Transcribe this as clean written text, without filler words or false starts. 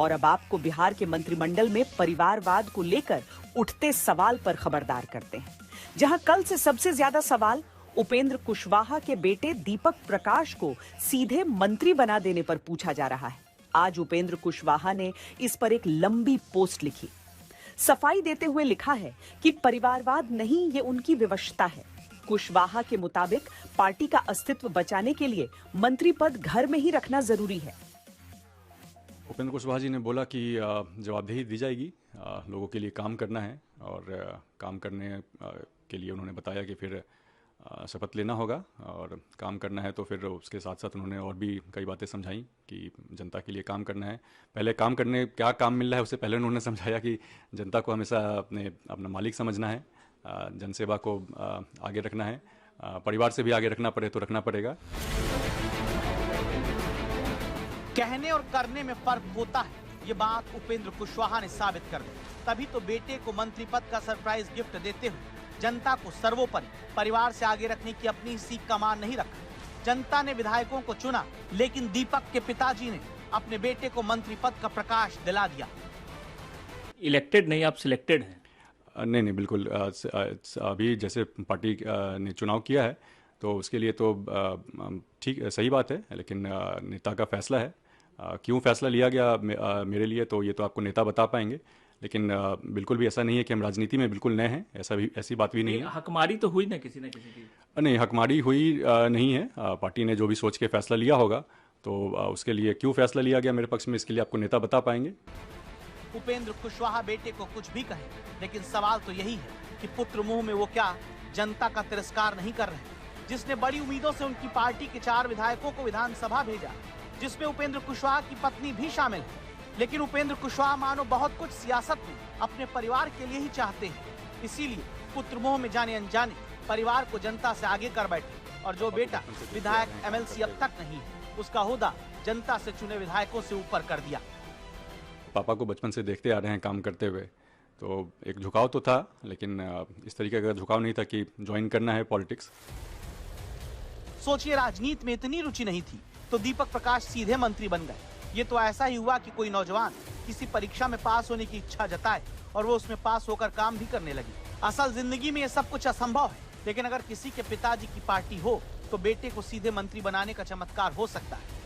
और अब आपको बिहार के मंत्रिमंडल में परिवारवाद को लेकर उठते सवाल पर खबरदार करते हैं। जहां कल से सबसे ज्यादा सवाल उपेंद्र कुशवाहा के बेटे दीपक प्रकाश को सीधे मंत्री बना देने पर पूछा जा रहा है। आज उपेंद्र कुशवाहा ने इस पर एक लंबी पोस्ट लिखी। सफाई देते हुए लिखा है कि परिवारवाद नहीं, ये उनकी विवशता है। कुशवाहा के मुताबिक पार्टी का अस्तित्व बचाने के लिए मंत्री पद घर में ही रखना जरूरी है। उपेंद्र कुशवाहा जी ने बोला कि जवाबदेही दी जाएगी, लोगों के लिए काम करना है और काम करने के लिए उन्होंने बताया कि फिर शपथ लेना होगा और काम करना है। तो फिर उसके साथ साथ उन्होंने और भी कई बातें समझाई कि जनता के लिए काम करना है। पहले काम करने क्या काम मिल रहा है उससे पहले उन्होंने समझाया कि जनता को हमेशा अपना मालिक समझना है, जनसेवा को आगे रखना है, परिवार से भी आगे रखना पड़े तो रखना पड़ेगा। कहने और करने में फर्क होता है, ये बात उपेंद्र कुशवाहा ने साबित कर दी। तभी तो बेटे को मंत्री पद का सरप्राइज गिफ्ट देते हुए जनता को सर्वोपरि परिवार से आगे रखने की अपनी सीख का मान नहीं रखा। जनता ने विधायकों को चुना, लेकिन दीपक के पिताजी ने अपने बेटे को मंत्री पद का प्रकाश दिला दिया। इलेक्टेड नहीं, आप सिलेक्टेड हैं। नहीं, बिल्कुल। अभी जैसे पार्टी ने चुनाव किया है तो उसके लिए तो ठीक सही बात है, लेकिन नेता का फैसला है। क्यों फैसला लिया गया मेरे लिए तो ये तो आपको नेता बता पाएंगे, लेकिन बिल्कुल भी ऐसा नहीं है कि हम राजनीति में बिल्कुल नए हैं, ऐसी बात भी नहीं है। हकमारी तो हुई ना किसी न किसी की? नहीं, हकमारी हुई नहीं है। पार्टी ने जो भी सोच के फैसला लिया होगा तो उसके लिए क्यों फैसला लिया गया मेरे पक्ष में, इसके लिए आपको नेता बता पाएंगे। उपेंद्र कुशवाहा बेटे को कुछ भी कहे, लेकिन सवाल तो यही है कि पुत्र मुंह में वो क्या जनता का तिरस्कार नहीं कर रहे, जिसने बड़ी उम्मीदों से उनकी पार्टी के 4 विधायकों को विधानसभा भेजा, जिसमें उपेंद्र कुशवाहा की पत्नी भी शामिल है। लेकिन उपेंद्र कुशवाहा मानो बहुत कुछ सियासत में अपने परिवार के लिए ही चाहते हैं, इसीलिए पुत्र मोह में जाने अनजाने परिवार को जनता से आगे कर बैठे। और जो बेटा विधायक MLC अब तक नहीं है, उसका ओहदा जनता से चुने विधायकों से ऊपर कर दिया। पापा को बचपन से देखते आ रहे हैं काम करते हुए, तो एक झुकाव तो था, लेकिन इस तरीके का झुकाव नहीं था कि ज्वाइन करना है पॉलिटिक्स। सोचिए, राजनीति में इतनी रुचि नहीं थी तो दीपक प्रकाश सीधे मंत्री बन गए। ये तो ऐसा ही हुआ कि कोई नौजवान किसी परीक्षा में पास होने की इच्छा जताए और वो उसमें पास होकर काम भी करने लगी। असल जिंदगी में ये सब कुछ असंभव है, लेकिन अगर किसी के पिताजी की पार्टी हो तो बेटे को सीधे मंत्री बनाने का चमत्कार हो सकता है।